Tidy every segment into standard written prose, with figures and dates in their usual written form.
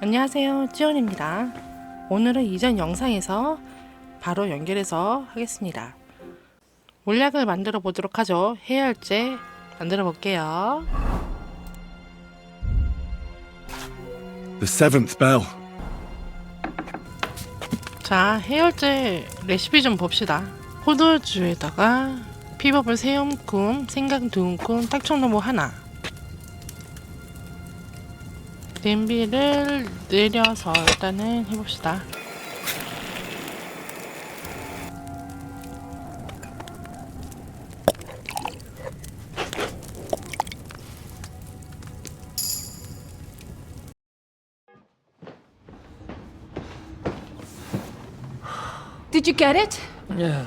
안녕하세요, 지원입니다. 오늘은 이전 영상에서 바로 연결해서 하겠습니다. 몰약을 만들어 보도록 하죠. 해열제 만들어 볼게요. The seventh bell. 자, 해열제 레시피 좀 봅시다. 포도주에다가 피버블 3움큼, 생강 2움큼, 딱청로무 하나. 냄비를 내려서 일단은 해봅시다. Did you get it? Yeah.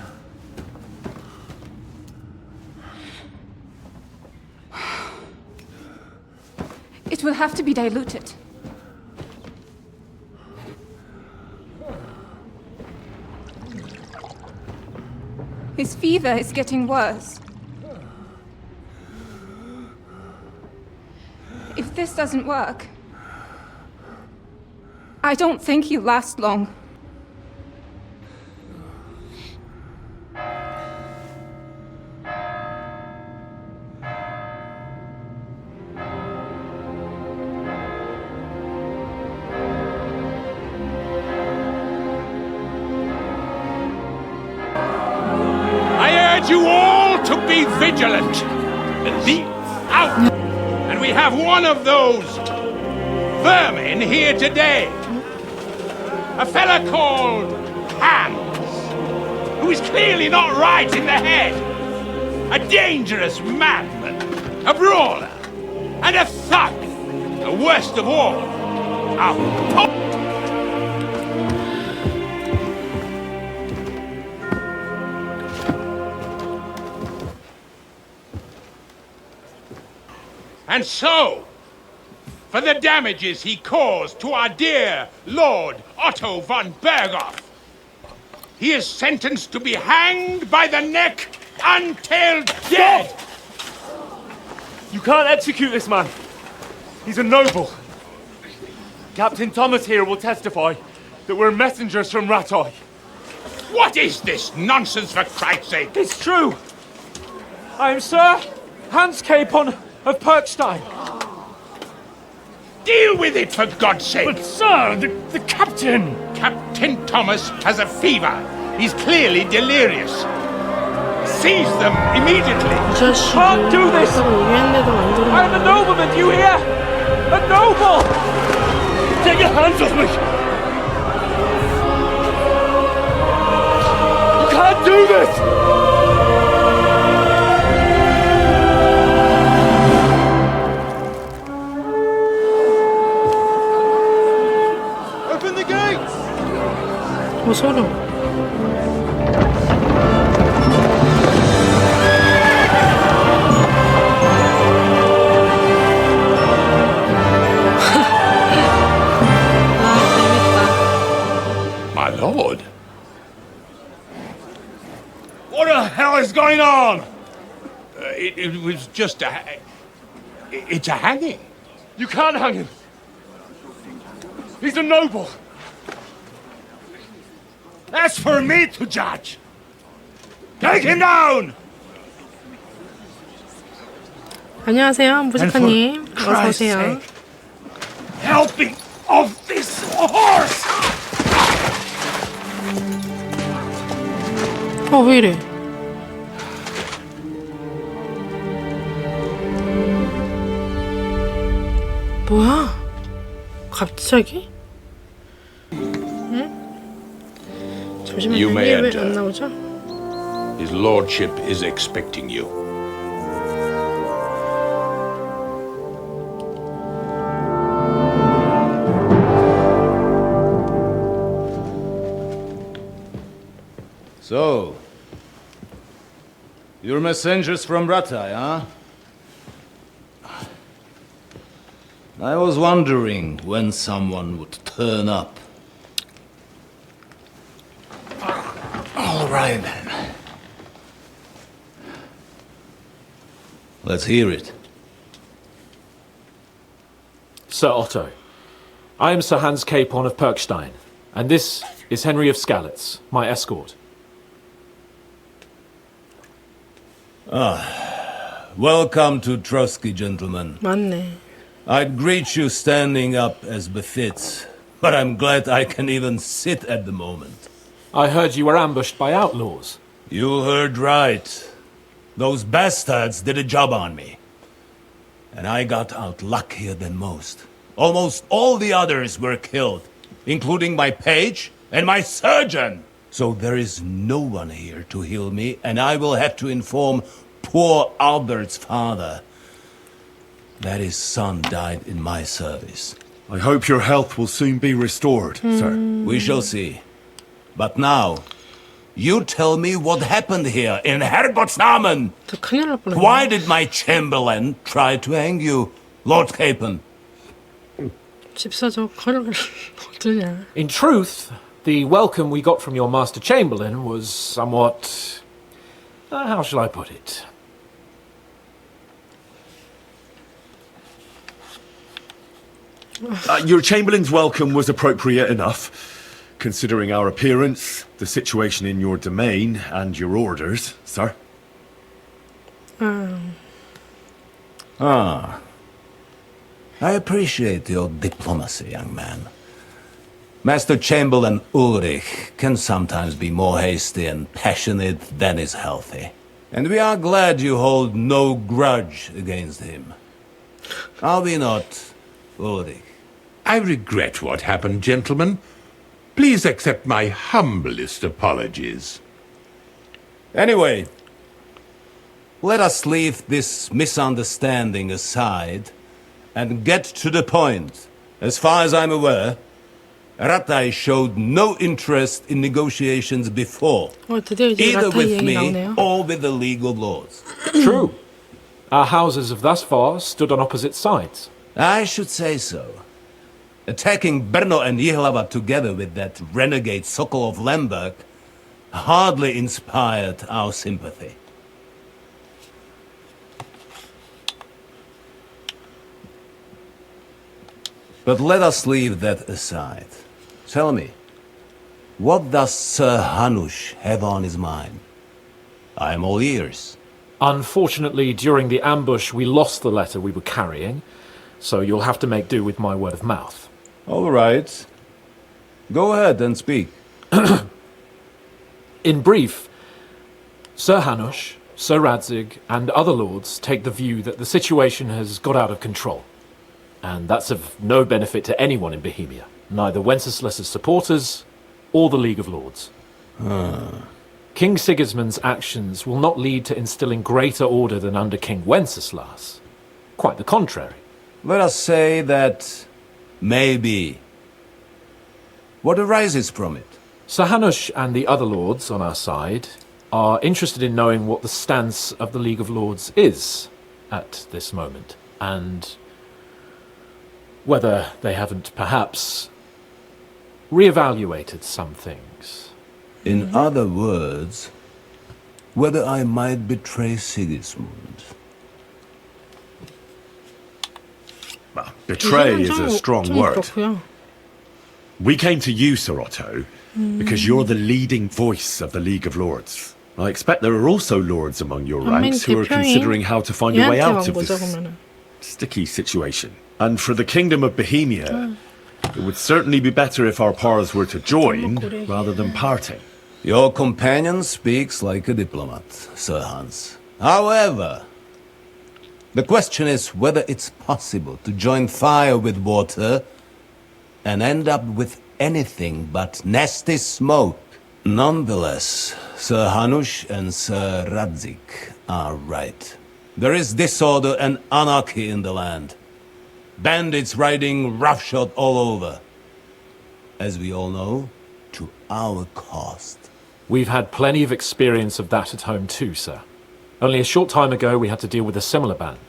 It will have to be diluted. His fever is getting worse. If this doesn't work, I don't think he'll last long. You all to be vigilant. The out, and we have one of those vermin here today. A fella called Hans, who is clearly not right in the head. A dangerous madman, a brawler, and a thug. The worst of all, a And so, for the damages he caused to our dear Lord Otto von Berghoff, he is sentenced to be hanged by the neck until dead. Stop! You can't execute this man. He's a noble. Captain Thomas here will testify that we're messengers from Ratoi. What is this nonsense, for Christ's sake? It's true. I am Sir Hans Capon of Perkstein. Deal with it, for God's sake! But sir, the captain! Captain Thomas has a fever. He's clearly delirious. Seize them immediately. 이 자식이 Can't do this! 아까는 얘기했는데도 만들어. I am a nobleman, do you hear? A noble! Get your hands off me! You can't do this! 소름. My lord? What the hell is going on? It was just it's a hanging. You can't hang him. He's a noble. That's for me to judge. Take him down! 안녕하세요, 무지카님. 어서 오세요. Help me off this horse! 왜 이래? 뭐야? 갑자기? 응? 잠시만요. You may 이게 왜 enter. 안 나오죠? His lordship is expecting you. So, You're messengers from Ratai, huh? I was wondering when someone would turn up. All right, then. Let's hear it. Sir Otto, I am Sir Hans Capon of Perkstein, and this is Henry of Skalitz, my escort. Welcome to Trotsky, gentlemen. 맞네. I'd greet you standing up as befits, but I'm glad I can even sit at the moment. I heard you were ambushed by outlaws. You heard right. Those bastards did a job on me. And I got out luckier than most. Almost all the others were killed, including my page and my surgeon. So there is no one here to heal me, and I will have to inform poor Albert's father that his son died in my service. I hope your health will soon be restored, sir. We shall see. But now, you tell me what happened here in Herrgottsnamen. 저 큰일 날 뻔했네. Why did my chamberlain try to hang you, Lord Capon? 집사적 허락을 어떠냐. In truth, the welcome we got from your Master Chamberlain was somewhat... how shall I put it? Your Chamberlain's welcome was appropriate enough, considering our appearance, the situation in your domain, and your orders, sir. I appreciate your diplomacy, young man. Master Chamberlain Ulrich can sometimes be more hasty and passionate than is healthy. And we are glad you hold no grudge against him. Are we not, Ulrich? I regret what happened, gentlemen. Please accept my humblest apologies. Anyway, let us leave this misunderstanding aside and get to the point. As far as I'm aware, Ratai showed no interest in negotiations before, 드디어 이제 either 라타 with 얘기 me 나오네요. or with the League of Lords. True. Our houses have thus far stood on opposite sides. I should say so. Attacking Brno and Jihlava together with that renegade Sokol of Lemberg hardly inspired our sympathy. But let us leave that aside. Tell me, what does Sir Hanush have on his mind? I am all ears. Unfortunately, during the ambush, we lost the letter we were carrying, so you'll have to make do with my word of mouth. All right. Go ahead and speak. In brief, Sir Hanush, Sir Radzig, and other lords take the view that the situation has got out of control. And that's of no benefit to anyone in Bohemia, neither Wenceslas's supporters or the League of Lords. King Sigismund's actions will not lead to instilling greater order than under King Wenceslas. Quite the contrary. Let us say that maybe. What arises from it? Sir Hanush and the other lords on our side are interested in knowing what the stance of the League of Lords is at this moment, and whether they haven't perhaps reevaluated some things. In other words, whether I might betray Sigismund. Well, betray is a strong 좀 word. 그렇고요. We came to you, Sir Otto, because you're the leading voice of the League of Lords. I expect there are also lords among your ranks who are considering how to find a way out of 얘한테만 보자 this 그러면은. sticky situation. And for the Kingdom of Bohemia, it would certainly be better if our powers were to join rather than parting. Your companion speaks like a diplomat, Sir Hans. However, the question is whether it's possible to join fire with water and end up with anything but nasty smoke. Nonetheless, Sir Hanush and Sir Radzig are right. There is disorder and anarchy in the land. Bandits riding roughshod all over. As we all know, to our cost. We've had plenty of experience of that at home too, sir. Only a short time ago we had to deal with a similar band.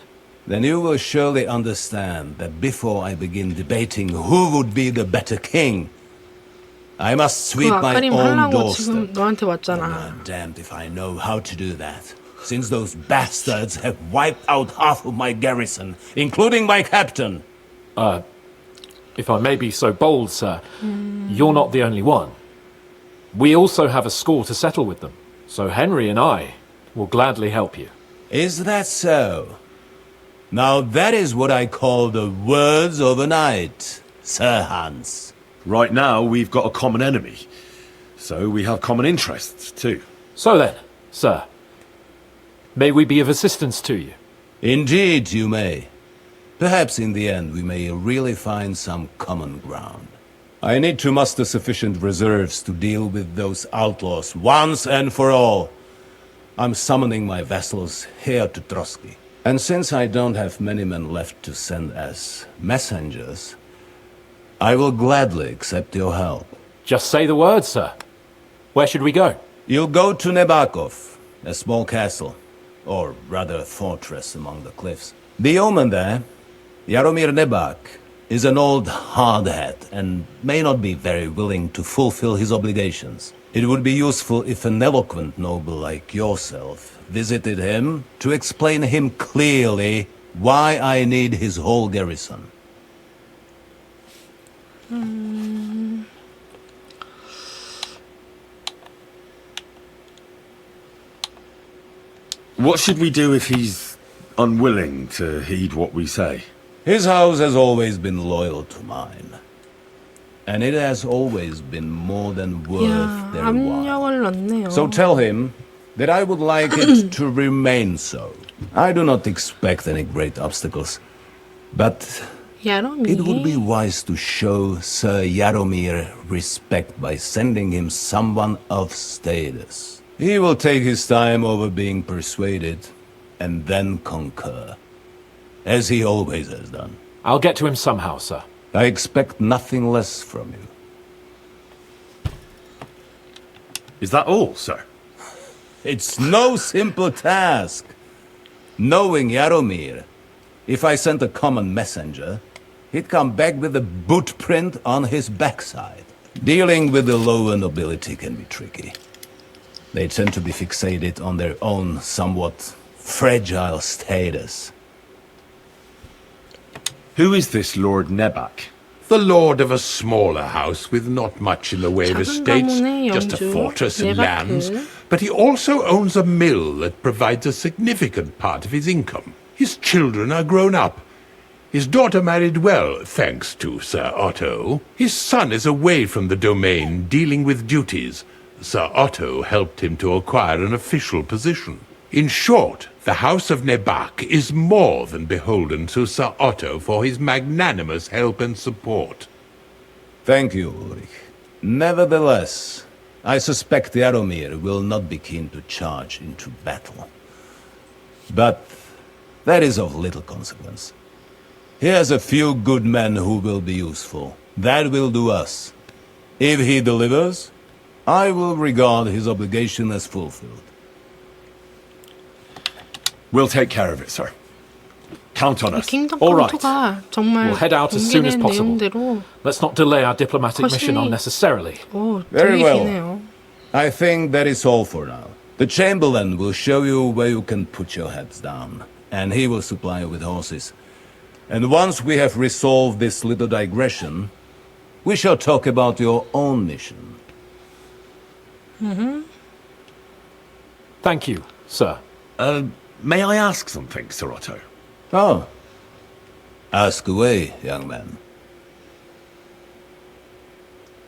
Then you will surely understand that before I begin debating who would be the better king, I must sweep 그 my 아카림 own 하려고 지금 doorstep. 너한테 And 왔잖아. I'm damned if I know how to do that, since those bastards have wiped out half of my garrison, including my captain. If I may be so bold, sir, you're not the only one. We also have a score to settle with them, so Henry and I will gladly help you. Is that so? Now that is what I call the words of a knight, Sir Hans. Right now, we've got a common enemy. So we have common interests, too. So then, sir, may we be of assistance to you? Indeed, you may. Perhaps in the end we may really find some common ground. I need to muster sufficient reserves to deal with those outlaws once and for all. I'm summoning my vassals here to Trotsky. And since I don't have many men left to send as messengers, I will gladly accept your help. Just say the word, sir. Where should we go? You'll go to Nebakov, a small castle, or rather a fortress among the cliffs. The omen there, Jaromir Nebak, is an old hardhat and may not be very willing to fulfill his obligations. It would be useful if an eloquent noble like yourself visited him to explain him clearly why I need his whole garrison. What should we do if he's unwilling to heed what we say? His house has always been loyal to mine. And it has always been more than worth 야, their while. 압력을 넣네요. So tell him that I would like it to remain so. I do not expect any great obstacles, but 야롬이. it would be wise to show Sir Jaromir respect by sending him someone of status. He will take his time over being persuaded and then concur, as he always has done. I'll get to him somehow, sir. I expect nothing less from you. Is that all, sir? It's no simple task. Knowing Jaromir, if I sent a common messenger, he'd come back with a boot print on his backside. Dealing with the lower nobility can be tricky. They tend to be fixated on their own somewhat fragile status. Who is this Lord Nebak? The lord of a smaller house with not much in the way of 작은 estates, 가문의 just a 영주, fortress and lands, 네바크. but he also owns a mill that provides a significant part of his income. His children are grown up. His daughter married well, thanks to Sir Otto. His son is away from the domain, dealing with duties. Sir Otto helped him to acquire an official position. In short, the House of Nebak is more than beholden to Sir Otto for his magnanimous help and support. Thank you, Ulrich. Nevertheless, I suspect Jaromir will not be keen to charge into battle. But that is of little consequence. He has a few good men who will be useful. That will do us. If he delivers, I will regard his obligation as fulfilled. We'll take care of it, sir. Count on us. All right. 킹덤컴2가 정말 We'll head out as soon as 공개된 possible. 내용대로 Let's not delay our diplomatic mission 훨씬- unnecessarily. Very well. 들리시네요. I think that is all for now. The Chamberlain will show you where you can put your heads down, and he will supply you with horses. And once we have resolved this little digression, we shall talk about your own mission. Thank you, sir. May I ask something, Sir Otto? Oh. Ask away, young man.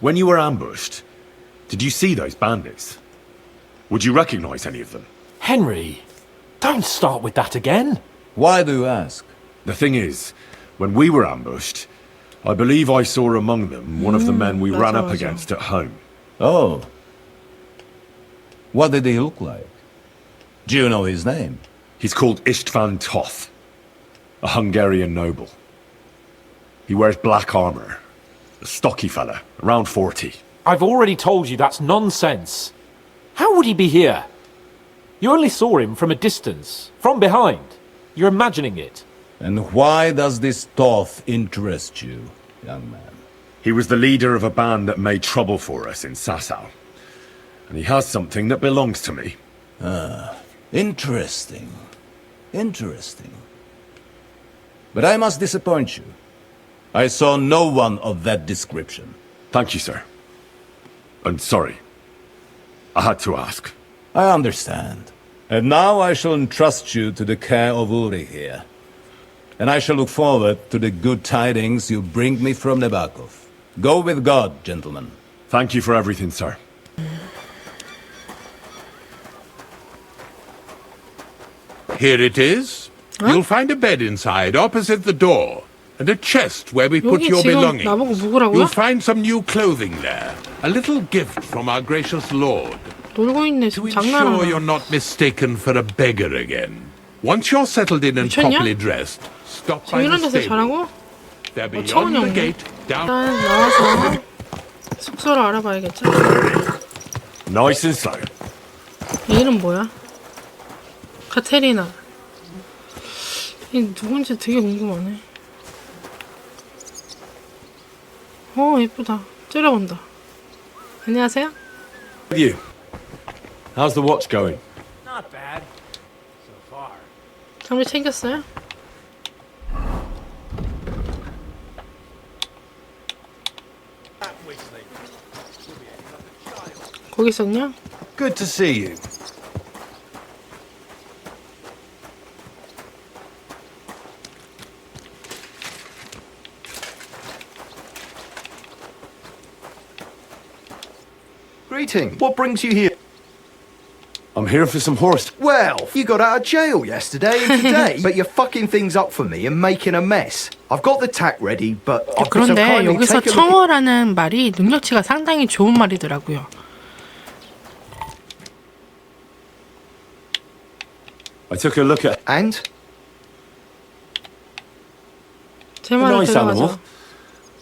When you were ambushed, did you see those bandits? Would you recognize any of them? Henry, don't start with that again. Why do you ask? The thing is, when we were ambushed, I believe I saw among them one of the men we ran up 맞아. against at home. Oh. What did he look like? Do you know his name? He's called István Toth, a Hungarian noble. He wears black armor, a stocky fella, around 40. I've already told you that's nonsense. How would he be here? You only saw him from a distance, from behind. You're imagining it. And why does this Thoth interest you, young man? He was the leader of a band that made trouble for us in Sasau. And he has something that belongs to me. Interesting. Interesting. But I must disappoint you. I saw no one of that description. Thank you, sir. And sorry. I had to ask. I understand. And now I shall entrust you to the care of Uri here. And I shall look forward to the good tidings you bring me from Nebakov. Go with God, gentlemen. Thank you for everything, sir. Here it is. You'll find a bed inside, opposite the door, and a chest where we put 여기 your 지금 belongings. 나보고 묵으라고요? You'll find some new clothing there. A little gift from our gracious Lord. 놀고 있네. To 지금 ensure 장난하나. you're not mistaken for a beggar again. Once you're settled in and 미쳤냐? properly dressed, stop 지금 by 이런 the 데서 stable. 자라고? They're beyond 차원이 the 없네. gate, down. 일단 나와서 숙소를 알아봐야겠죠? Nice and slow. 얘 이름 뭐야? 카테리나. 얘 누군지 되게 궁금하네. 예쁘다. 째려본다. 안녕하세요? With you. How's the watch going? Not bad. So far. 장비 챙겼어요? 거기 있었냐? Good to see you. Greeting. What brings you here? I'm here for some horse. Well, you got out of jail yesterday and today, but you're fucking things up for me and making a mess. I've got the tack ready, but I've got to 그런데 kindly 여기서 take a look. 청어라는 말이 능력치가 상당히 좋은 말이더라고요. I took a look at And 제 a 말을 nice animal, 들어가죠.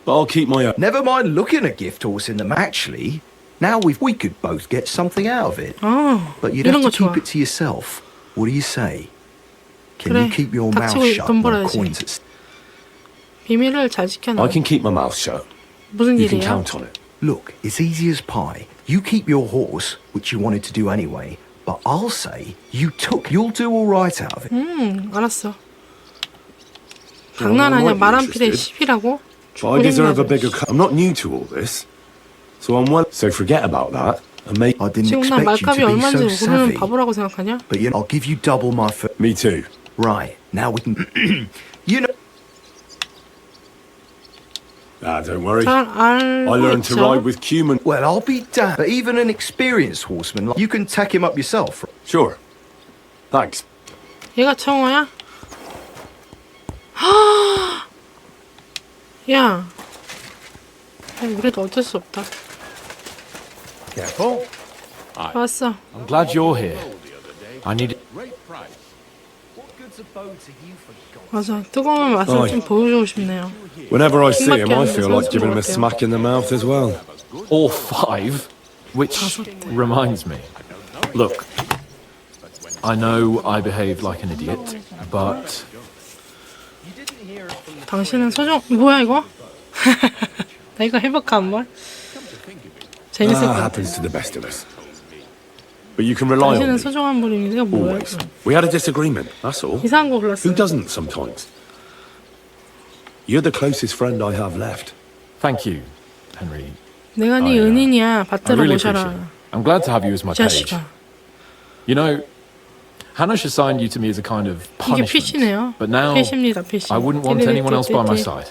but I'll keep my own. never mind looking at gift horse in them. Actually, now we could both get something out of it. But you'd 이런 have 거 to keep 좋아. it to yourself. What do you say? Can 그래, you keep your mouth 닥치고 shut? 돈 No 벌어야지. coins at 비밀을 잘 지켜놔. I can keep my mouth shut. 무슨 You can 일이에요? count on it. Look, it's easy as pie. You keep your horse, which you wanted to do anyway, but I'll say you'll do all right out of it. 알았어. Well, I 장난하냐? might be 말 한 필에 interested. 10이라고? But I deserve a bigger cut. I'm not new to all this. So so forget about that. And make I didn't 지금 난 expect 말값이 you to be 얼마인지 so 모르는 savvy. 바보라고 생각하냐? But I'll give you double my fee. me too. Right, now we can... you know... Don't worry. 잘 I 알고 learned to 있죠? ride with Cuman. Well, I'll be damned. But even an experienced horseman, you can tack him up yourself. Sure. Thanks. 얘가 청어야? 야, 우리도 어쩔 수 없다. Careful. 왔어. I'm glad you're here. I need. Great price. 맞아. 뜨거운 맛을 어이. 좀 보여주고 싶네요. Whenever I see him, I 킹덤컴 feel like 선수 giving him a 같아요. smack in the mouth as well. All 5. Which reminds me. Look. I know I behaved like an idiot, but 당신은 소중... 뭐야 이거? 나 이거 해볼까 한번? 재밌을 것 같아. Happens to the best of us. But you can rely on 당신은 me. 소중한 분입니다. 뭐야 Always. 이거? We had a disagreement, that's all. 이상한 거 골랐어. Who doesn't sometimes? You're the closest friend I have left. thank you, Henry. 내가 네 I 은인이야. 받들어 really appreciate 모셔라. it. I'm glad to have you as my 이 page. 자식아. You know, Hanush assigned you to me as a kind of 이게 punishment. 피시네요. But now, 피시입니다. 피시. I wouldn't want anyone else by my side.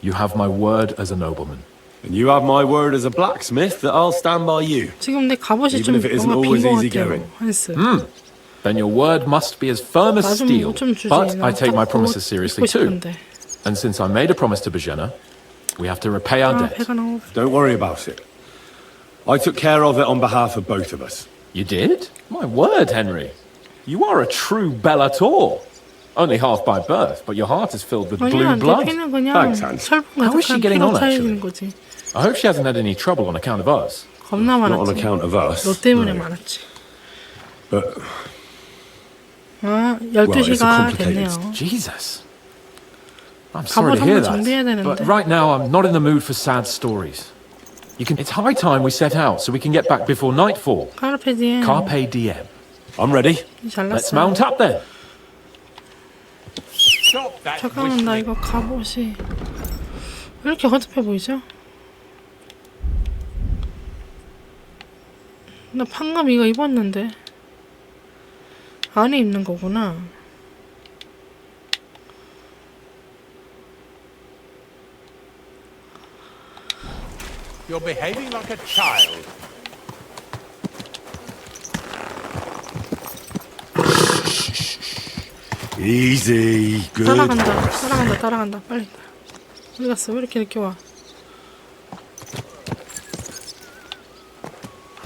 You have my word as a nobleman. And you have my word as a blacksmith that I'll stand by you. 지금 내 갑옷이 Even 좀 if it isn't 뭔가 always 빈것 easy 같아요. going. 한스. Then your word must be as firm as 나 좀 steel. 뭐 좀 주지. But 나 I take my 딱 promises 그거 seriously 입고 too. 싶은데. And since I made a promise to Bajena, we have to repay our debt. 배가 너무... Don't worry about it. I took care of it on behalf of both of us. You did? My word, Henry. You are a true Bellator. Only half by birth, but your heart is filled with blue 아니야, 내 blood. 피는 그냥 Thanks, Hans. 철분 How is she 가득한 getting 피로 on, 차이는 actually? 거지. I hope she hasn't had any trouble on account of us. 겁나 Not on 많았지. account of us. 너 때문에 No. 많았지. But 아, Well, it's a 12시가 complicated 됐네요. Jesus. I'm sorry 갑옷 to hear 한번 정비해야 that. But 되는데. right now, I'm not in the mood for sad stories. It's high time we set out so we can get back before nightfall. 카르페 디엠. Carpe diem. I'm ready. Let's 잘났어. mount up then. Stop that 잠깐만, 나 whistling. 이거 갑옷이 왜 이렇게 허접해 보이죠? 나 방금 이거 입었는데 안에 입는 거구나. You're behaving like a child. Easy. Good. 따라간다. 빨리. 어디 갔어? 왜 이렇게 늦게 와?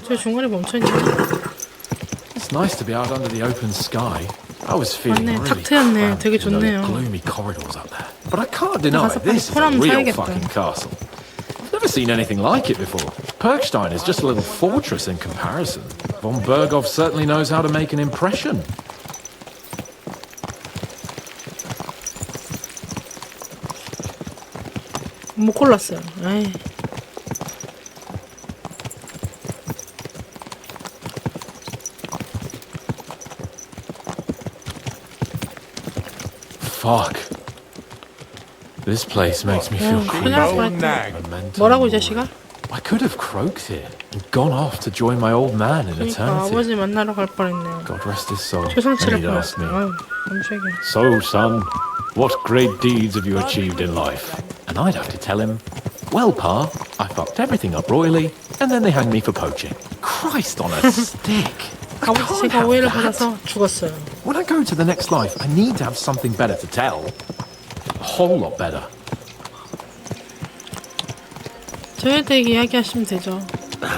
저 중간에 멈춰있네. It's nice to be out under the open sky. I was feeling 맞네, really 탁 트였네. cramped 되게 in those 좋네요. gloomy corridors up there. But I can't deny 가서 빨리 this is a 소람 real 사야겠다. fucking castle. I've never seen anything like it before. Perkstein is just a little fortress in comparison. Von Berghoff certainly knows how to make an impression. 못 골랐어요. 에이. Fuck. This place makes me feel 큰일 날 뻔했다. Nag. 뭐라고 이 자식아? I could have croaked here and gone off to join my old man in 그러니까 eternity. 아버지 만나러 갈 뻔했네요. God rest his soul. And 초상치를 he'd asked me, 뻔했어. 아유, 깜짝이야. "So, son, what great deeds have you achieved in life?" And I'd have to tell him, "Well, Pa, I fucked everything up royally, and then they hanged me for poaching." Christ on a stick. I 아버지 can't 제가 have 오해를 that. 받아서 죽었어요. When I go to the next life, I need to have something better to tell. A whole lot better. 저희한테 이야기하시면 되죠.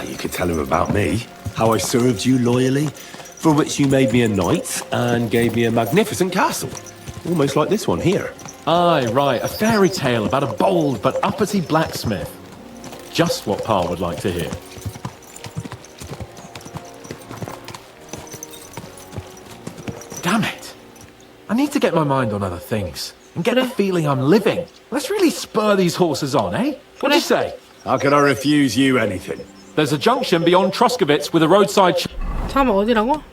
You could tell him about me. How I served you loyally, for which you made me a knight and gave me a magnificent castle. Almost like this one here. Aye, right, a fairy tale about a bold but uppity blacksmith. Just what Pa would like to hear. Damn it. I need to get my mind on other things and get the feeling I'm living. Let's really spur these horses on, eh? What do you say? How can I refuse you anything? There's a junction beyond Truskowitz with a roadside... 잠깐만, 어디라고?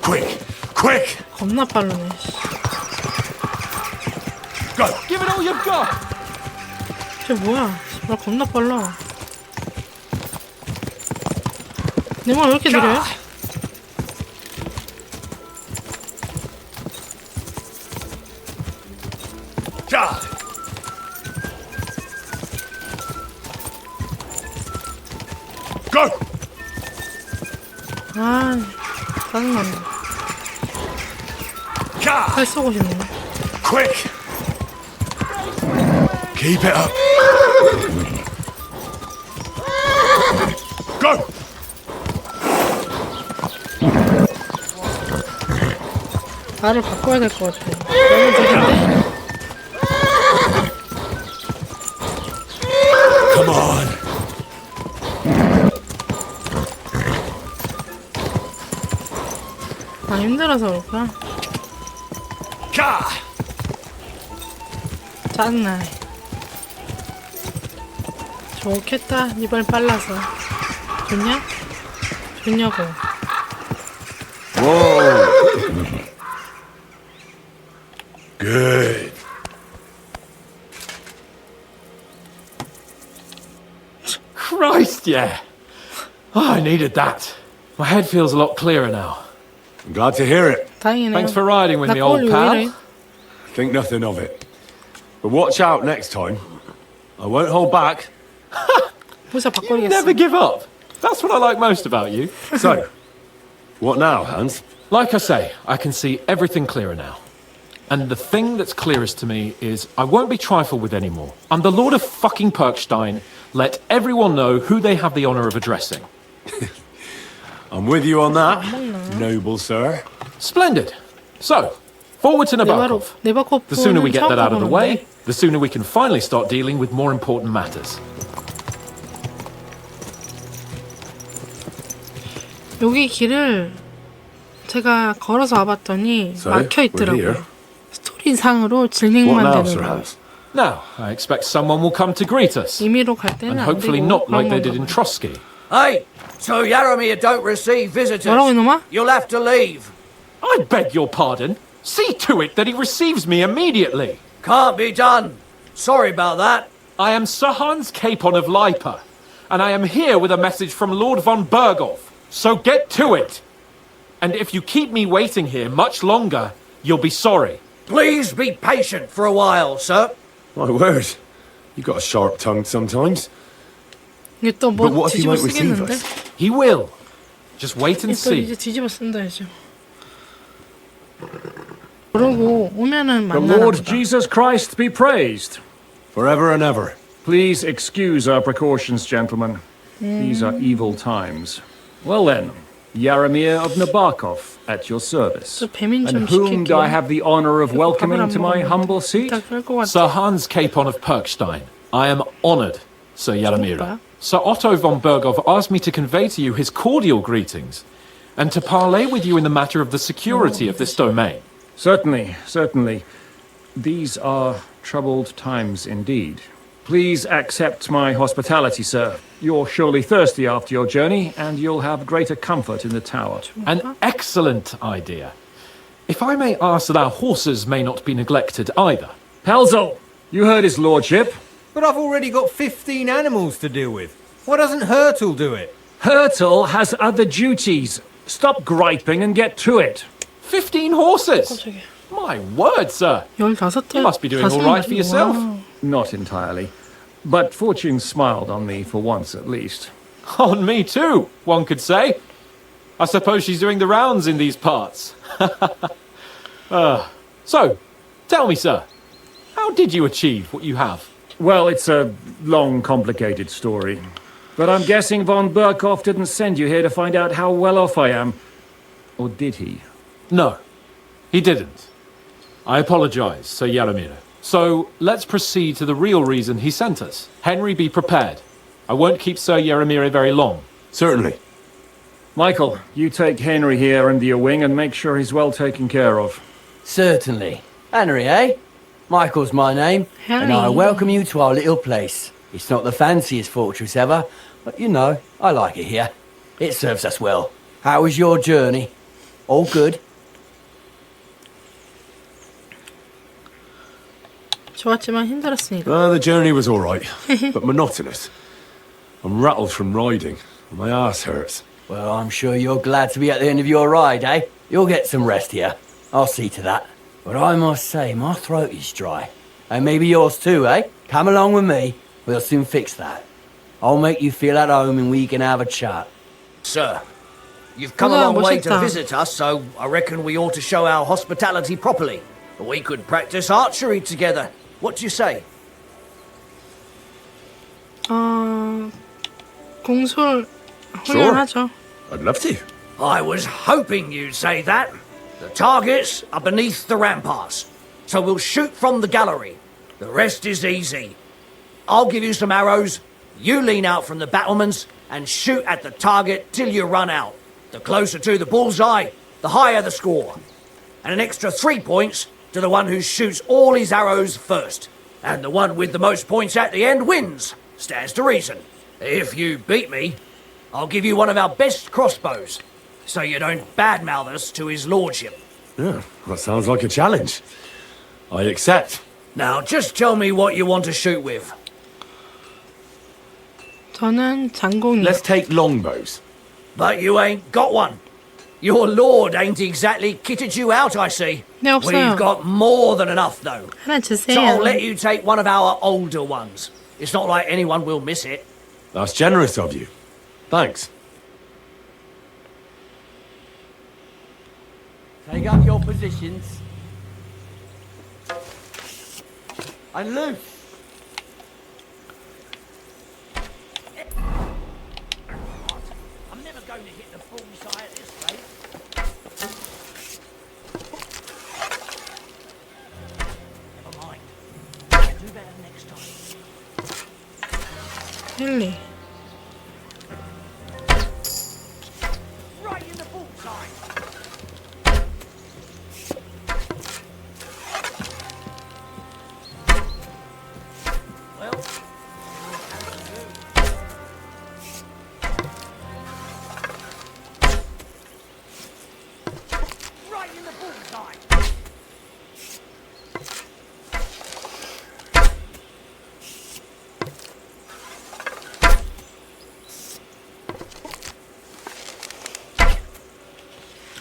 Quick! Quick! 겁나 빠르네. Go! Give it all you've got! 쟤 뭐야? 나 겁나 빨라. 내 말 왜 이렇게 느려요? Ja! Go! 아, 짜증나네. Ja! 팔 쏘고 싶네. Quick! Keep it up! Go! 말을 바꿔야 될 것 같아. 너무 느린데? Come on! 아, 힘들어서 그럴까? Ja! 짜증나네. 좋겠다. 이발 빨라서. 좋냐? 좋냐고. Whoa! Good. Christ, yeah. Oh, I needed that. My head feels a lot clearer now. I'm glad to hear it. 다행이네요. Thanks for riding with 나 me, old 꼴이 왜 pal. 이래? Think nothing of it. But watch out next time. I won't hold back. 부사 바꿔야겠어. Never give up. That's what I like most about you. So, what now, Hans? Like I say, I can see everything clearer now. And the thing that's clearest to me is I won't be trifled with anymore. I'm the Lord of fucking Perkstein. Let everyone know who they have the honor of addressing. I'm with you on that, noble sir. Splendid. So, forward to Nabokov. 네바코프는 The sooner we get that out of the way, 처음 the sooner we can finally start dealing with more important matters. 여기 길을 제가 걸어서 와봤더니 So, 막혀 we're 있더라고요. here. 스토리상으로 What 질링만 now, 되는 Sir 거예요. Hans? Now, I expect someone will come to greet us. 임의로 갈 때는 And 안 hopefully 되고 not like 그런 they did in 건가 봐요. Trotsky. Hey, so Yaramir don't receive visitors. 뭐라고 이놈아? You'll have to leave. I beg your pardon. See to it that he receives me immediately. Can't be done. Sorry about that. I am Sir Hans Capon of Lipa, and I am here with a message from Lord von Berghoff. So get to it. And if you keep me waiting here much longer, you'll be sorry. Please be patient for a while, sir. My word. You got a sharp tongue sometimes. 이게 또 뭐 But what if he 뒤집어 won't receive 쓰겠는데? us? He will. Just wait and 또 이제 see. 뒤집어 쓴다 해죠. 그러고 오면은 The 만나나 Lord 보다. Jesus Christ be praised. Forever and ever. Please excuse our precautions, gentlemen. These are evil times. Well then, Yaramir of Nabokov at your service. 저 배민 좀 And whom do I 시킬게요. have the honor of 밥을 welcoming 안 to my 먹었는데 humble seat? 이따 끌것 같아. Sir Hans Capon of Perkstein. I am honoured, Sir Yaramira. Sir Otto von Berghoff asked me to convey to you his cordial greetings, and to parley with you in the matter of the security of this domain. Certainly, certainly. These are troubled times indeed. Please accept my hospitality, sir. You're surely thirsty after your journey, and you'll have greater comfort in the tower. An excellent idea. If I may ask that our horses may not be neglected either. Pelzel, you heard his lordship. But I've already got 15 animals to deal with. Why doesn't Hurtle do it? Hurtle has other duties. Stop griping and get to it. 15 horses! 갑자기. My word, sir. 15개. You must be doing all right for yourself. Not entirely. But fortune smiled on me for once at least. On me too, one could say. I suppose she's doing the rounds in these parts. So, tell me, sir, how did you achieve what you have? Well, it's a long, complicated story. But I'm guessing von Berghoff didn't send you here to find out how well off I am. Or did he? No, he didn't. I apologize, Sir Yaramir. So, let's proceed to the real reason he sent us. Henry, be prepared. I won't keep Sir Yaramir very long. Certainly. Michael, you take Henry here under your wing and make sure he's well taken care of. Certainly. Henry, eh? Michael's my name, and I Henry. welcome you to our little place. It's not the fanciest fortress ever, but you know, I like it here. It serves us well. How was your journey? All good? 좋았지만 힘들었으니까. The journey was all right, but monotonous. I'm rattled from riding. My ass hurts. Well, I'm sure you're glad to be at the end of your ride, eh? You'll get some rest here. I'll see to that. But I must say, my throat is dry. And maybe yours too, eh? Come along with me. We'll soon fix that. I'll make you feel at home and we can have a chat. Sir, you've come a long way to visit us, so I reckon we ought to show our hospitality properly. We could practice archery together. What do you say? 공술 훈련하죠. I'd love to. I was hoping you'd say that. The targets are beneath the ramparts, so we'll shoot from the gallery. The rest is easy. I'll give you some arrows, you lean out from the battlements and shoot at the target till you run out. The closer to the bullseye, the higher the score. And an extra 3 points to the one who shoots all his arrows first. And the one with the most points at the end wins. Stands to reason. If you beat me, I'll give you one of our best crossbows, so you don't badmouth us to his lordship. Yeah, that sounds like a challenge. I accept. Now, just tell me what you want to shoot with. 저는 장공이. Let's take longbows. But you ain't got one. Your lord ain't exactly kitted you out, I see. 네, 없어요. We've got more than enough, though. 하나 So I'll 주세요. let you take one of our older ones. It's not like anyone will miss it. That's generous of you. Thanks. Take up your positions. And loose. I'm never going to hit the bullseye at this rate. Never mind. Do better next time. 헨리.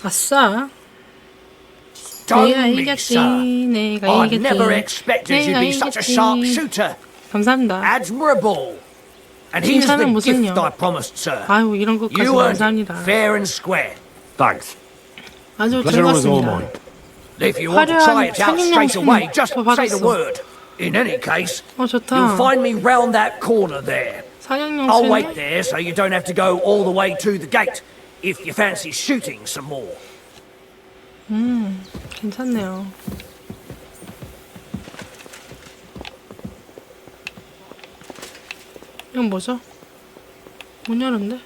아싸. Don't 내가 me, 이겼지. sir. 내가 I 이겼지. never expected you'd 내가 be such a 이겼지. sharp shooter. 감사합니다. Admirable. And here's 칭찬은 the gift 무슨요? I promised, sir. 아유 이런 것까지 You earned it, 감사합니다. fair and square. Thanks. 아주 Pleasure was all 즐겁습니다. mine. If you want to try it out straight away, just 또 say the 받았어. word. In any case, 좋다. you'll find me round that corner there. 사냥용 I'll wait 수네. there so you don't have to go all the way to the gate if you fancy shooting some more. 괜찮네요. 이건 뭐죠? 문 열었는데?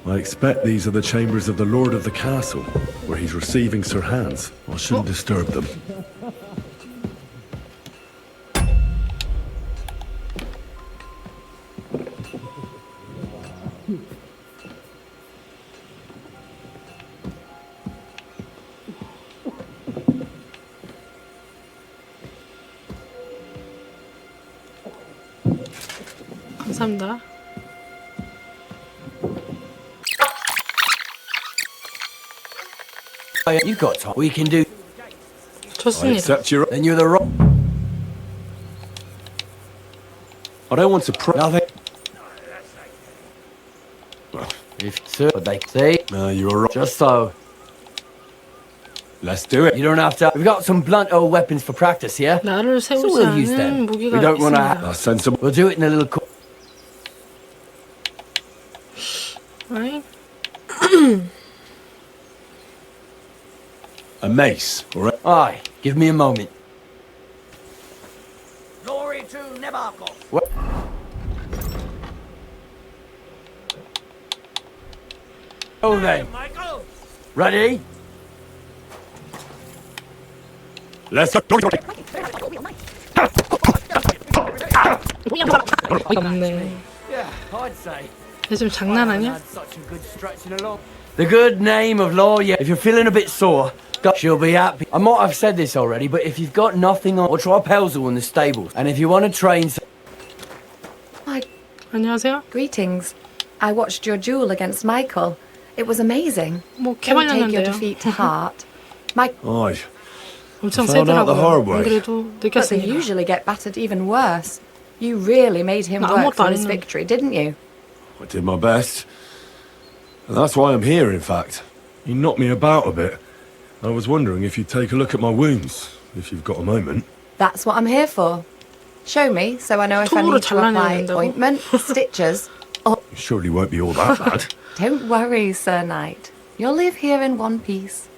I expect these are the chambers of the Lord of the Castle, where he's receiving Sir Hans. I shouldn't disturb them. 감사합니다. You've got time. We can do. I 좋습니다. accept your... Then you're the wrong. I don't want to Nothing. If so, but they say. you're right. Just so. Let's do it. You don't have to. We've got some blunt old weapons for practice here. 나를 So 세우지 we'll use 않은 them. 무기가 We don't want to. 있습니다. sensible. We'll do it in a little. Right? A mace, all right? Aye, give me a moment. Glory to Nebakov. What? Oh then. Ready? Let's go. 없네. Yeah, I'd say. 얘 지금 장난하냐? The good name of law, yeah. If you're feeling a bit sore, she'll be happy. I might have said this already, but if you've got nothing on, or try Pelzel in the stables. And if you want to train... 안녕하세요. Greetings. I watched your duel against Michael. It was amazing. 뭐 Don't take your 개발렸는데요. defeat to heart. Aye. 엄청 Found out the hard 세더라고요. way. 안 그래도 But they 느꼈습니다. usually get battered even worse. You really made him 나 work 아무것도 for 안 his 했는데. victory, didn't you? I did my best. And that's why I'm here, in fact. You knocked me about a bit. I was wondering if you'd take a look at my wounds, if you've got a moment. That's what I'm here for. Show me so I know if I 톱으로 need to apply 잘라내야 된다고? ointment, stitches. You surely won't be all that bad. Don't worry, Sir Knight. You'll live here in one piece.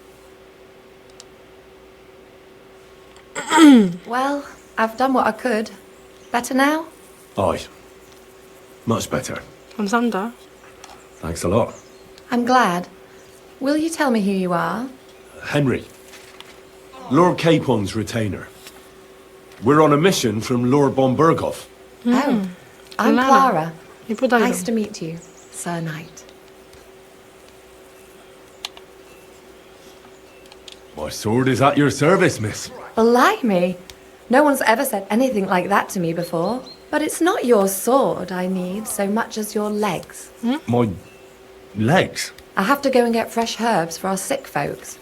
Well, I've done what I could. Better now? Aye. Much better. 감사합니다. Thanks a lot. I'm glad. Will you tell me who you are? Henry. Lord Capon's retainer. We're on a mission from Lord Bombergov. Oh, I'm Clara. Clara. 이쁘다 이거. Nice to meet you, Sir Knight. My sword is at your service, miss. Blimey! No one's ever said anything like that to me before. But it's not your sword I need so much as your legs. My legs? I have to go and get fresh herbs for our sick folks.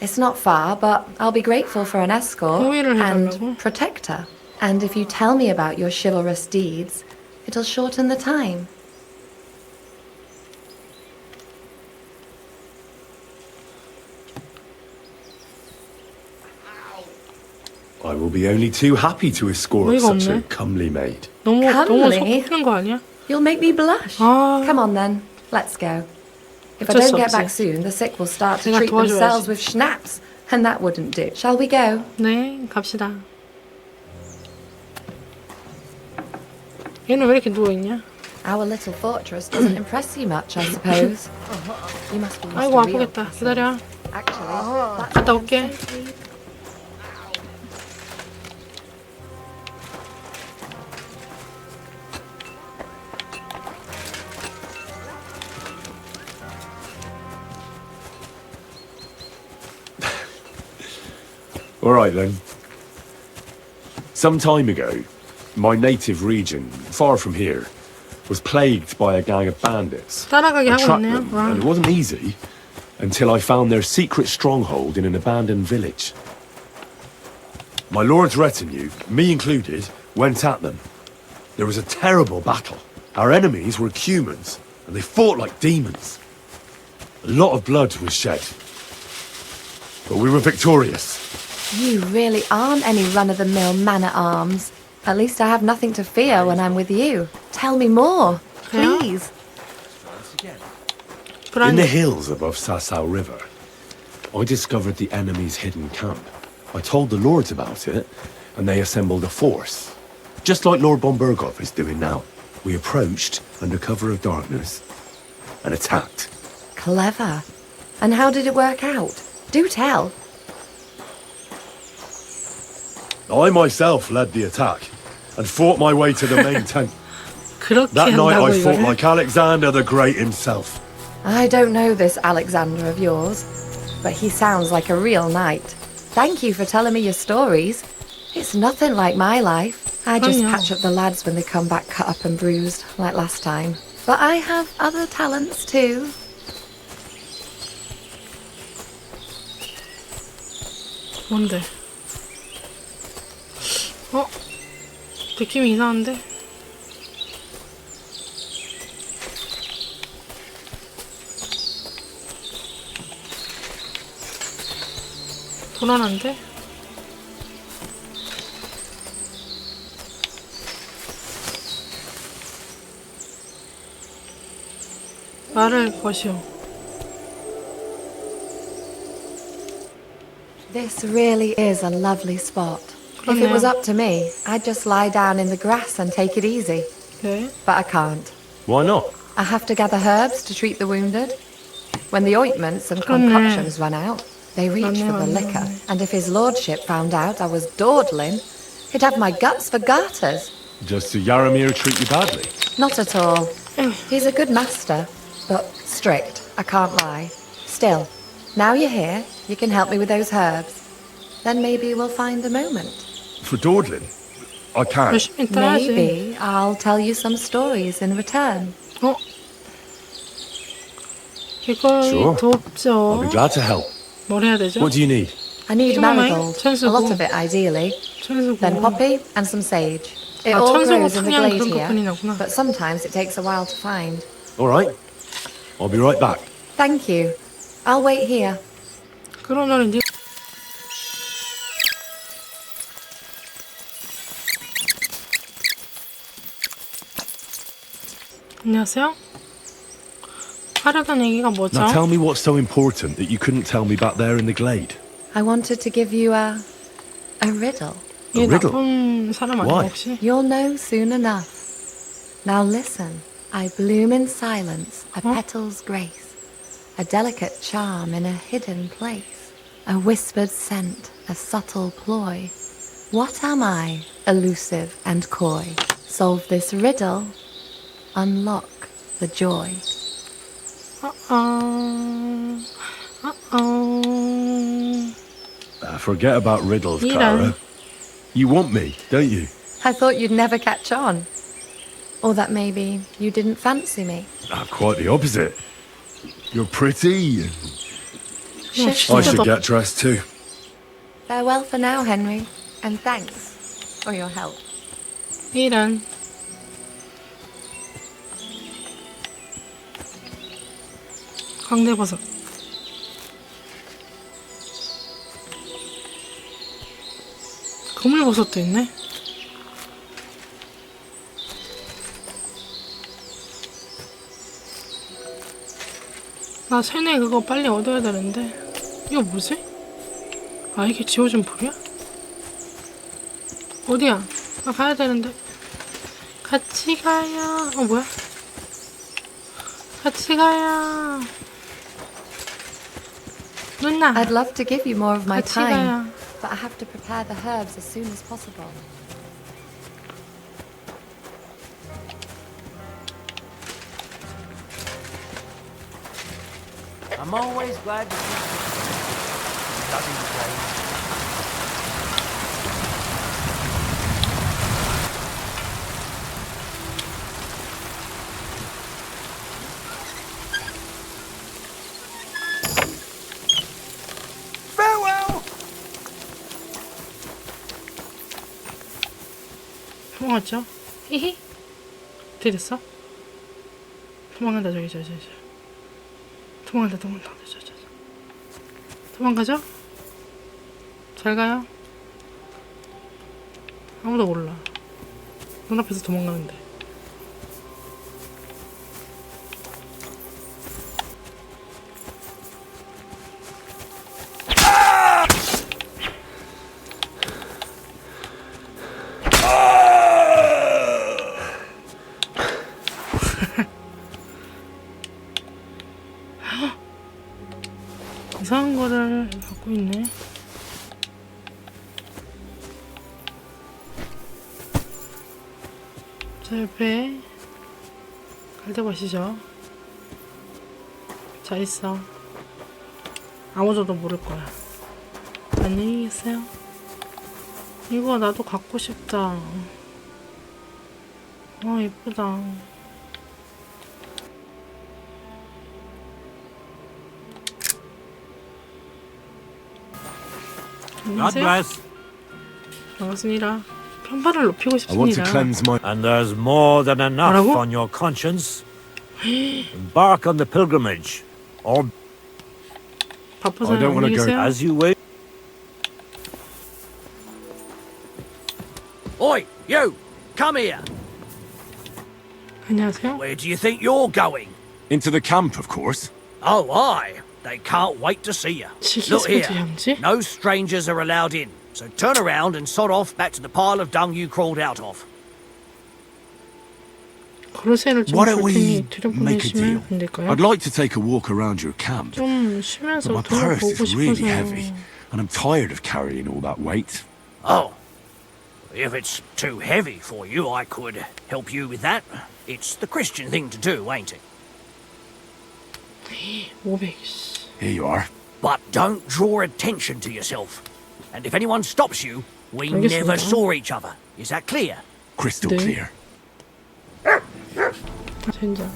It's not far, but I'll be grateful for an escort 호의를 해달라고? and protector. And if you tell me about your chivalrous deeds, it'll shorten the time. I will be only too happy to escort 어이가 such a 없네. comely maid. 너무 Comely? 속 푸는 거 아니야? You'll make me blush. 아. Come on then, let's go. If I 어쩔 수 don't get 없지. back soon, the sick will start to 내가 treat 도와줘야지. themselves with schnapps, and that wouldn't do. Shall we go? 네, 갑시다. 얘는 왜 이렇게 누워있냐? Our little fortress doesn't impress you much, I suppose. You must be used 아이고 to real 아프겠다. 기다려. Actually, that's 갔다 올게. All right then. Some time ago, my native region, far from here, was plagued by a gang of bandits. 따라가게 I 하고 tracked 있네요. them, 와. and it wasn't easy until I found their secret stronghold in an abandoned village. My lord's retinue, me included, went at them. There was a terrible battle. Our enemies were humans, and they fought like demons. A lot of blood was shed. But we were victorious. You really aren't any run-of-the-mill man-at-arms. At least I have nothing to fear when I'm with you. Tell me more, please. In the hills above Sasau River, I discovered the enemy's hidden camp. I told the lords about it, and they assembled a force. Just like Lord von Berghoff is doing now. We approached under cover of darkness and attacked. Clever. And how did it work out? Do tell. I myself led the attack and fought my way to the main tent. 그렇게 That night 한다고 I fought 이거를? like Alexander the Great himself. I don't know this Alexander of yours, but he sounds like a real knight. Thank you for telling me your stories. It's nothing like my life. I just yeah. patch up the lads when they come back cut up and bruised, like last time. But I have other talents too. 뭔데? 느낌이 이상한데? 불안한데? 말을 거시오. This really is a lovely spot. If it was up to me, I'd just lie down in the grass and take it easy. 네. But I can't. Why not? I have to gather herbs to treat the wounded. When the ointments and concoctions run out, they reach for the liquor. And if his lordship found out I was dawdling, he'd have my guts for garters. Does Yaramir treat you badly? Not at all. He's a good master, but strict, I can't lie. Still, now you're here, you can help me with those herbs. Then maybe we'll find a moment. For dawdling? I can't. 열심히 따라하지. Maybe I'll tell you some stories in return. 이거 Sure. 더 없죠. I'll be glad to help. 뭘 해야 되죠? What do you need? I need Chumamay, marigold, a 천수고. lot of it ideally. 천수고. Then poppy and some sage. It 아, all 천수고 grows in the 청양 glade 그런 거 here, 뿐이구나. but sometimes it takes a while to find. All right. I'll be right back. Thank you. I'll wait here. 그러면 니 안녕하세요. 하려던 얘기가 뭐죠? Now tell me what's so important that you couldn't tell me back there in the glade. I wanted to give you a riddle. 얘 riddle? 나쁜 사람 아니야 Why? 혹시? You'll know soon enough. Now listen. I bloom in silence, a petal's grace, a delicate charm in a hidden place, a whispered scent, a subtle ploy. What am I, elusive and coy? Solve this riddle, unlock the joy. Forget about riddles, 이런. Clara. You want me, don't you? I thought you'd never catch on. Or that maybe you didn't fancy me. Quite the opposite. You're pretty. Shush, I should little- get dressed too. Farewell for now, Henry, and thanks for your help. 이런. 광대버섯. 그물버섯도 있네. 나 세네 그거 빨리 얻어야 되는데. 이거 뭐지? 아 이게 지워준 불이야? 어디야? 나 가야 되는데. 같이 가요. 뭐야? 같이 가요. 누나. I'd love to give you more of my 같이 time, 가요. but I have to prepare the herbs as soon as possible. I'm always glad to see you. Studying the 도망갔죠? 히히. 어떻게 됐어? 도망간다 저기 저. 도망간다. 저. 도망가죠? 잘 가요? 아무도 몰라. 눈앞에서 도망가는데. 이상한 거를 갖고 있네. 저 옆에 갈대밭이죠. 잘 있어. 아무도 모를 거야. 안녕히 계세요. 이거 나도 갖고 싶다. 예쁘다. 안녕하세요. 반갑습니다. 편파를 높이고 싶습니다. And there's more than enough 뭐라고? on your conscience. Embark on the pilgrimage, or 바빠서 안녕히 계세요. as you wish. Oi, you! Come here! 안녕하세요. Where do you think you're going? Into the camp, of course. Oh, aye. They can't wait to see you. Look here. No strangers are allowed in, so turn around and sod off back to the pile of dung you crawled out of. 그릇을 좀 Why don't we 불편히 make a deal? 들여보내시면 안 될까요? I'd like to take a walk around your camp. 좀 쉬면서 But my purse 둘러보고 is really 싶어서. heavy, and I'm tired of carrying all that weight. Oh. If it's too heavy for you, I could help you with that. It's the Christian thing to do, ain't it? 500. Here you are. But don't draw attention to yourself. And if anyone stops you, we 알겠습니다. never saw each other. Is that clear? Crystal 네. clear. 젠장.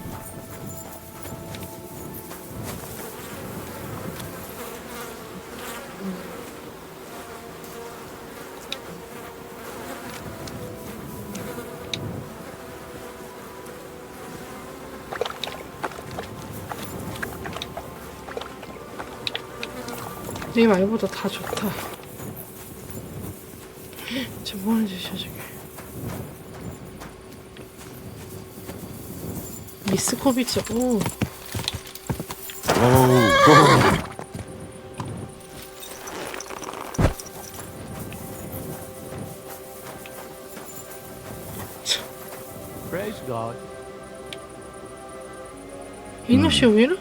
내 말보다 다 좋다. 저 뭐하는 짓이야 저게. 미스코비치. 오. Praise God. 이노씨 왜 이래?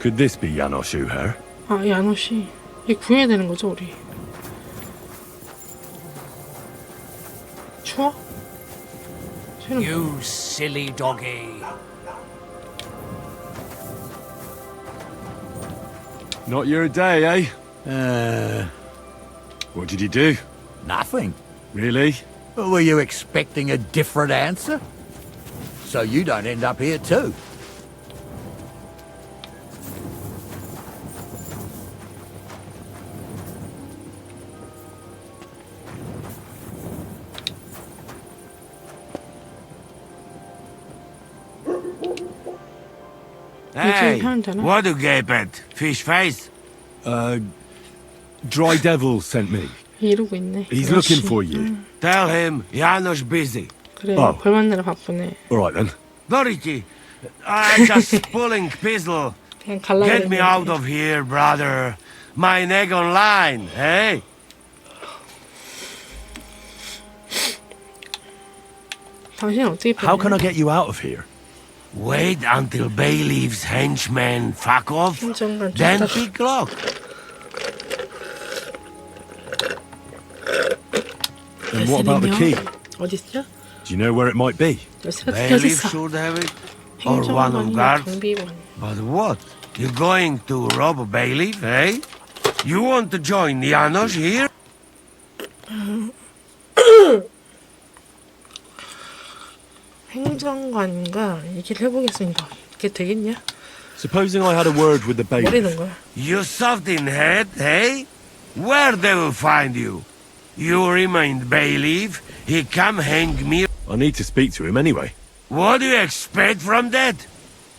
Could this be Janos Uher? 아, 야노씨. 이 구해야 되는 거죠, 우리? 추워? You silly doggy. Not your day, eh? What did you do? Nothing. Really? Were you expecting a different answer? So you don't end up here too. Hey, what do gapet? Fish face? Dry Devil sent me. 이러고 있네. He's looking for you. Tell him Janos busy. 그래, 벌 만나러 바쁘네. All right then. Dorothy, I'm just pulling pistol. 그냥 갈라 Get me 그랬는데. out of here, brother. My neck online, hey? 당신 어떻게 How can I get you out of here? Wait until Bailiff's henchmen fuck off, 행정관 then 좋다. pick lock. And what about the key? 어디 있죠? Do you know where it might be? 열쇠가 Bailiff 뜯겨졌어. should have it, or one of 행정관이나 guards. 경비원. But what? You going to rob a bailiff, eh? You want to join Janos here? 행정관과 얘기를 해보겠습니다. 이게 되겠냐? Supposing I had a word with the bailiff. 버리는 거야. You soft in head, eh? Where they will find you? You remind bailiff, he come hang me. I need to speak to him anyway. What do you expect from that?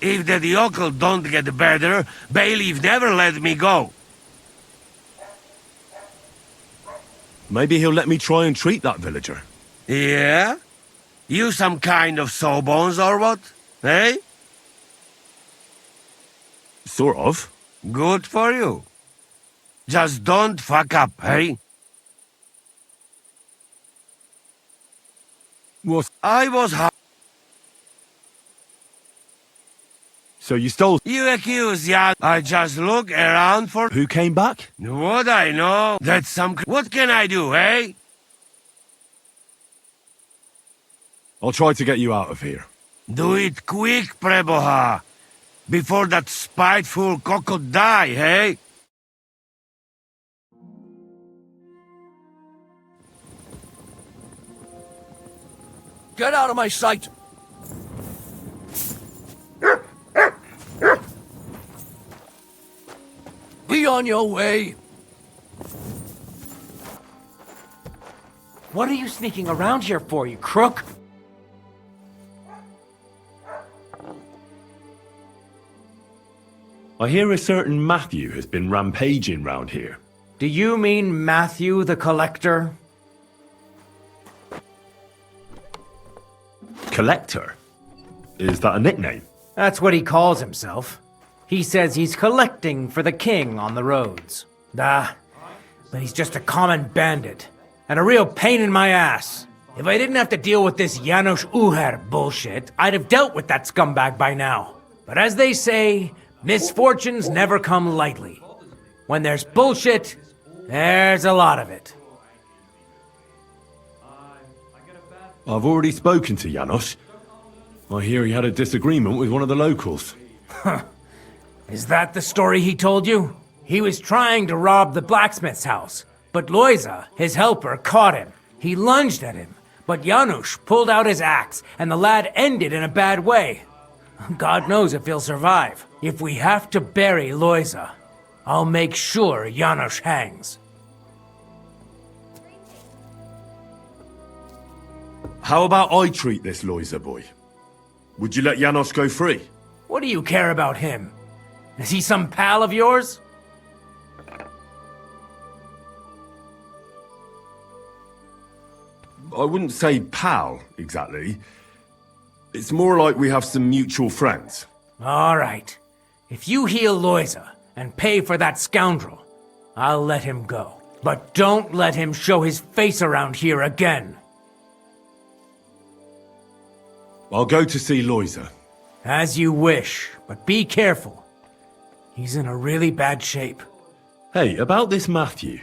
If the yokel don't get better, bailiff never let me go. Maybe he'll let me try and treat that villager. Yeah? You some kind of sawbones or what? Eh? Sort of. Good for you. Just don't fuck up, eh? What? I was So you stole... You accuse, yeah. I just look around for... Who came back? What I know? That's some... What can I do, eh? I'll try to get you out of here. Do it quick, Preboha. Before that spiteful cockle die, eh? Get out of my sight! Be on your way! What are you sneaking around here for, you crook? I hear a certain Matthew has been rampaging round here. Do you mean Matthew the Collector? Collector? Is that a nickname? That's what he calls himself. He says he's collecting for the king on the roads. But he's just a common bandit. And a real pain in my ass. If I didn't have to deal with this Janos Uher bullshit, I'd have dealt with that scumbag by now. But as they say, misfortunes never come lightly. When there's bullshit, there's a lot of it. I've already spoken to Janos. I hear he had a disagreement with one of the locals. Is that the story he told you? He was trying to rob the blacksmith's house, but Loiza, his helper, caught him. He lunged at him, but Janusz pulled out his axe, and the lad ended in a bad way. God knows if he'll survive. If we have to bury Loiza, I'll make sure Janusz hangs. How about I treat this Loiza boy? Would you let Janos go free? What do you care about him? Is he some pal of yours? I wouldn't say pal, exactly. It's more like we have some mutual friends. All right. If you heal Loiza and pay for that scoundrel, I'll let him go. But don't let him show his face around here again. I'll go to see Loiza. As you wish, but be careful. He's in a really bad shape. Hey, about this Matthew.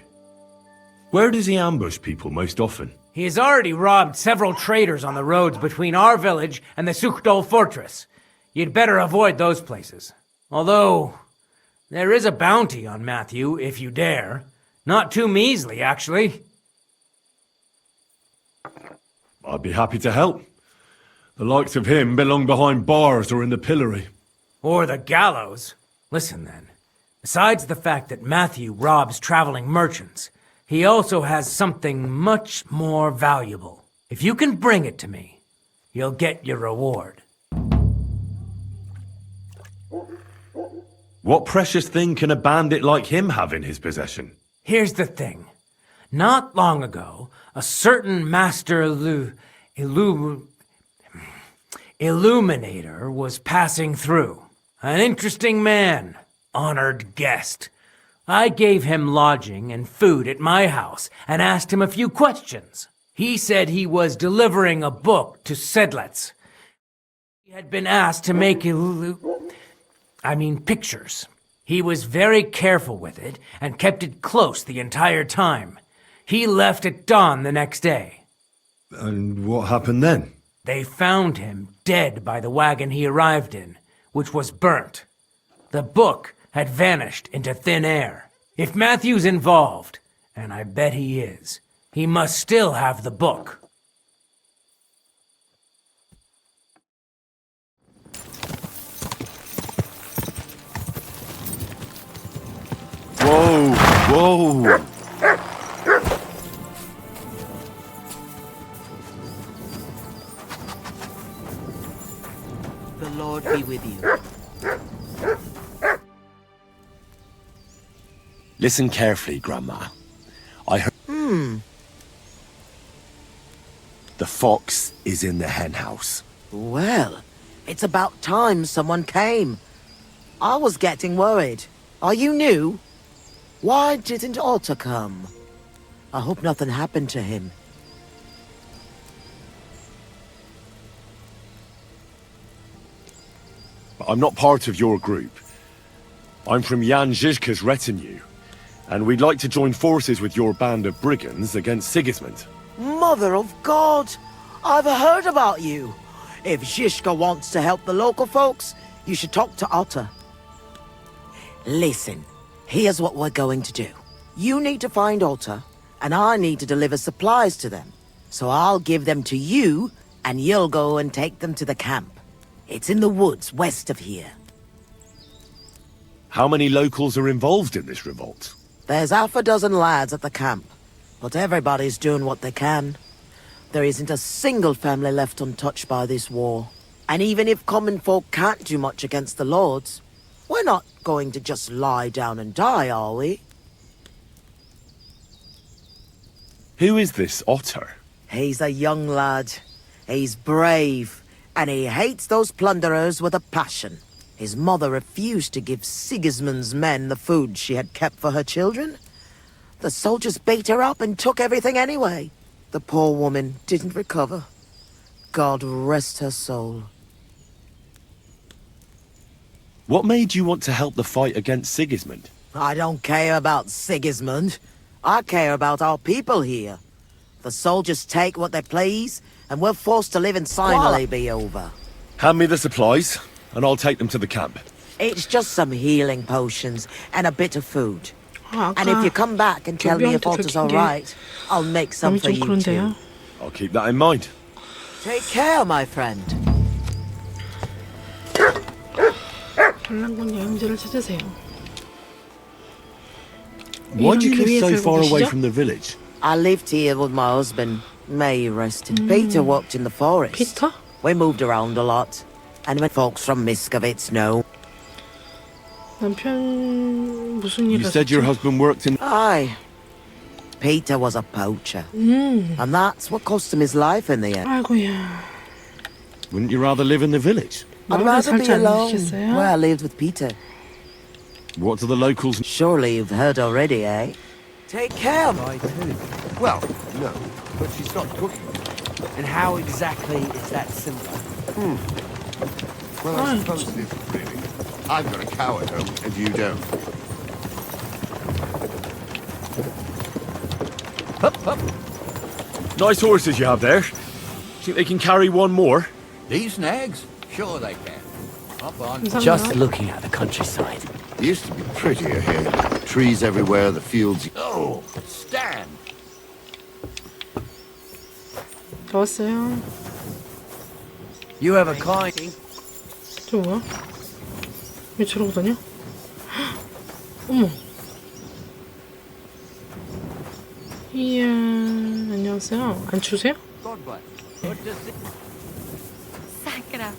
Where does he ambush people most often? He has already robbed several traders on the roads between our village and the Sukhdol fortress. You'd better avoid those places. Although, there is a bounty on Matthew, if you dare. Not too measly, actually. I'd be happy to help. The likes of him belong behind bars or in the pillory. Or the gallows. Listen then. Besides the fact that Matthew robs traveling merchants, he also has something much more valuable. If you can bring it to me, you'll get your reward. What precious thing can a bandit like him have in his possession? Here's the thing. Not long ago, a certain master illuminator was passing through. An interesting man, honored guest. I gave him lodging and food at my house and asked him a few questions. He said he was delivering a book to Sedlets. He had been asked to make pictures. He was very careful with it and kept it close the entire time. He left at dawn the next day. And what happened then? They found him dead by the wagon he arrived in, which was burnt. The book had vanished into thin air. If Matthew's involved, and I bet he is, he must still have the book. Whoa, whoa! Listen carefully, Grandma. I heard... The fox is in the hen house. Well, it's about time someone came. I was getting worried. Are you new? Why didn't Otto come? I hope nothing happened to him. I'm not part of your group. I'm from Jan Žižka's retinue, and we'd like to join forces with your band of brigands against Sigismund. Mother of God! I've heard about you. If Žižka wants to help the local folks, you should talk to Otto. Listen, here's what we're going to do. You need to find Otto, and I need to deliver supplies to them. So I'll give them to you, and you'll go and take them to the camp. It's in the woods west of here. How many locals are involved in this revolt? There's half a dozen lads at the camp, but everybody's doing what they can. There isn't a single family left untouched by this war. And even if common folk can't do much against the lords, we're not going to just lie down and die, are we? Who is this Otter? He's a young lad. He's brave, and he hates those plunderers with a passion. His mother refused to give Sigismund's men the food she had kept for her children. The soldiers beat her up and took everything anyway. The poor woman didn't recover. God rest her soul. What made you want to help the fight against Sigismund? I don't care about Sigismund. I care about our people here. The soldiers take what they please, and we're forced to live in finally be over. Hand me the supplies, and I'll take them to the camp. It's just some healing potions and a bit of food. And if you come back and tell me if Otter's alright, I'll make some for you too. I'll keep that in mind. Take care, my friend. 반란군 여행지를 찾으세요. Why do you live so far away from the village? I lived here with my husband. May he rest in Peter worked in the forest. Peter? We moved around a lot. And when folks from Miskovitz know. 남편 무슨 일 You said your husband worked in... Aye. Peter was a poacher. And that's what cost him his life in the end. 아이고야. Wouldn't you rather live in the village? I'd rather be alone where I lived with Peter. What do the locals... Surely you've heard already, eh? Take care, my dude. Well, no, but she's not cooking. And how exactly is that similar? Well, I suppose it isn't really. I've got a cow at home, and you don't. Hup, hup. Nice horses you have there. Think they can carry one more? These nags? Sure they can. Up on. Just looking at the countryside. It used to be prettier here. Trees everywhere, the fields... Oh, stand! 좋았어요. You have a kind. 저 뭐야? 왜 저러고 다녀? 어머. 이야, 안녕하세요. 안 추우세요? Sakura,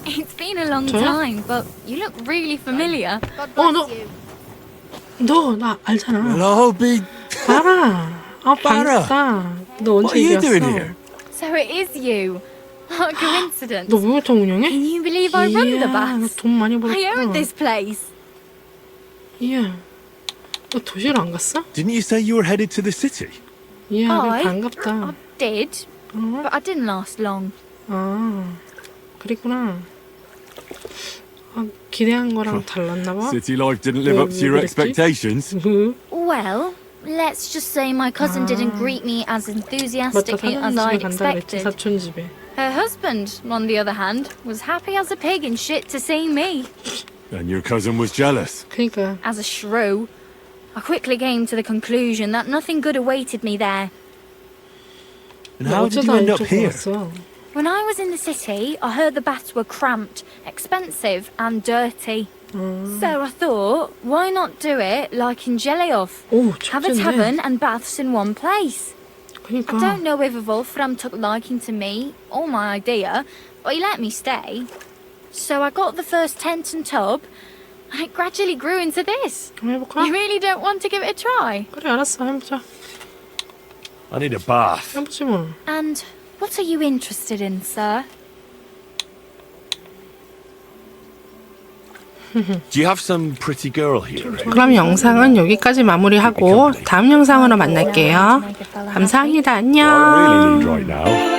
it's been a long 저요? time, but you look really familiar. 너 나 알잖아. Hello, big... 알아. 아, 반갑다. 너 언제 여기 왔어? So it is you. What a coincidence. 너 목욕탕 운영해? Can you believe I run the baths? 돈 많이 I 벌었다. own this place. 이야, 너 도시로 안 갔어? Didn't you say you were headed to the city? 이야, I 반갑다. did, but I didn't last long. 아, 그랬구나. 아, 기대한 거랑 달랐나 봐. City life didn't live up to your expectations. Well, let's just say my cousin didn't greet me as 맞다, enthusiastically as 사촌 I'd 집에 간다 그랬지, expected. 사촌 집에. Her husband, on the other hand, was happy as a pig in shit to see me. And your cousin was jealous. 그러니까. As a shrew, I quickly came to the conclusion that nothing good awaited me there. And how did you end up here? When I was in the city, I heard the baths were cramped, expensive, and dirty. So I thought, why not do it like in Jellyov? Have a tavern and baths in one place. I don't know if Wolfram took liking to me or my idea, but he let me stay. So I got the first tent and tub, and it gradually grew into this. 해볼까? You really don't want to give it a try? 그래, 알았어. 해보자. I need a bath. 해보지 뭐. And what are you interested in, sir? Do you have some pretty girl here? 그럼 영상은 여기까지 마무리하고 다음 영상으로 만날게요. 감사합니다. 안녕. I really need right now.